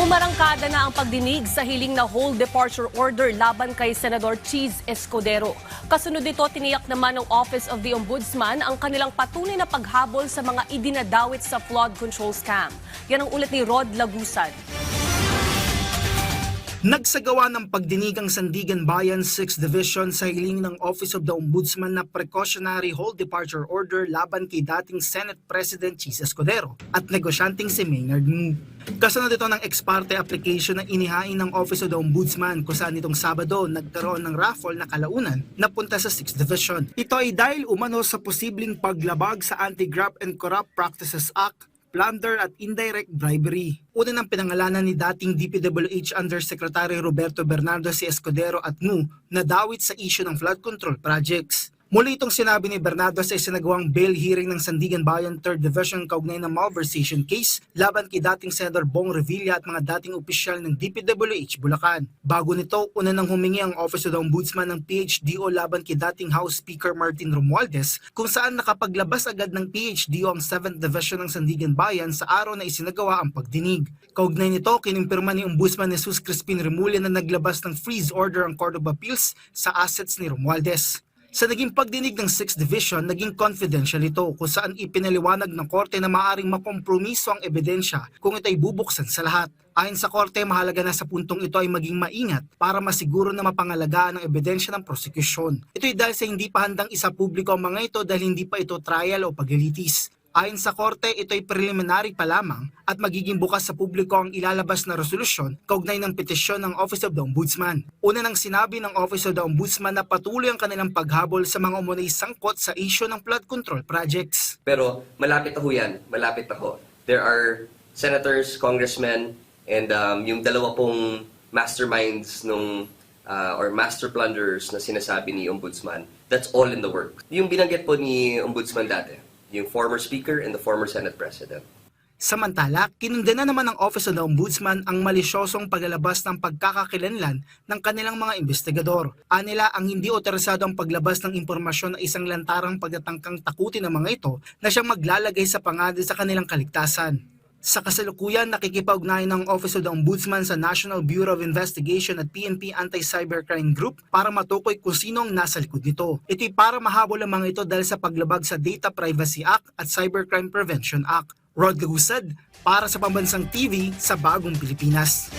Umarangkada na ang pagdinig sa hiling na hold departure order laban kay Senador Cheese Escudero. Kasunod nito, tiniyak naman ng Office of the Ombudsman ang kanilang patuloy na paghabol sa mga idinadawit sa flood control scam. Yan ang ulat ni Rod Lagusan. Nagsagawa ng pagdinig ang Sandigan Bayan 6th Division sa hiling ng Office of the Ombudsman na precautionary hold departure order laban kay dating Senate President Cheese Escudero at negosyanteng si Maynard Ngu. Kasunod ito ng ex parte application na inihain ng Office of the Ombudsman kung saan itong Sabado nagkaroon ng raffle na kalaunan na punta sa 6th Division. Ito ay dahil umano sa posibleng paglabag sa Anti-Graft and Corrupt Practices Act, plunder at indirect bribery. Una ng pinangalanan ni dating DPWH Undersecretary Roberto Bernardo C. Escudero at Ngu na dawit sa issue ng flood control projects. Muli itong sinabi ni Bernardo sa isinagawang bail hearing ng Sandigan Bayan 3rd Division kaugnay ng malversation case laban kay dating Senador Bong Revilla at mga dating opisyal ng DPWH Bulacan. Bago nito, una nang humingi ang Office of the Ombudsman ng PHDO laban kay dating House Speaker Martin Romualdez kung saan nakapaglabas agad ng PHDO ang 7th Division ng Sandigan Bayan sa araw na isinagawa ang pagdinig. Kaugnay nito, kinimpirma ni Ombudsman Jesus Crispin Remulla na naglabas ng freeze order ang Court of Appeals sa assets ni Romualdez. Sa naging pagdinig ng 6th Division, naging confidential ito kung saan ipinaliwanag ng korte na maaaring makompromiso ang ebidensya kung ito ay bubuksan sa lahat. Ayon sa korte, mahalaga na sa puntong ito ay maging maingat para masiguro na mapangalagaan ang ebidensya ng prosekusyon. Ito ay dahil sa hindi pa handang isapubliko ang mga ito dahil hindi pa ito trial o paglilitis. Ayon sa korte, ito ay preliminary pa lamang at magiging bukas sa publiko ang ilalabas na resolusyon kaugnay ng petisyon ng Office of the Ombudsman. Una nang sinabi ng Office of the Ombudsman na patuloy ang kanilang paghabol sa mga umunay sangkot sa issue ng flood control projects. Pero malapit na ho yan, malapit na ho. There are senators, congressmen, and yung dalawa pong masterminds or master plunderers na sinasabi ni Ombudsman, that's all in the works. Yung binanggit po ni Ombudsman dati, yung former Speaker and the former Senate President. Samantala, kinundena naman ng Office of the Ombudsman ang malisyosong paglalabas ng pagkakakilanlan ng kanilang mga investigador. Anila ang hindi otorisado ang paglabas ng impormasyon na isang lantarang pagtatangkang takutin ng mga ito na siyang maglalagay sa panganib sa kanilang kaligtasan. Sa kasalukuyan, nakikipag-ugnayan ng Office of the Ombudsman sa National Bureau of Investigation at PNP Anti-Cybercrime Group para matukoy kung sino ang nasa likod nito. Ito'y para mahabol ang mga ito dahil sa paglabag sa Data Privacy Act at Cybercrime Prevention Act. Rod Gagusad para sa Pambansang TV sa Bagong Pilipinas.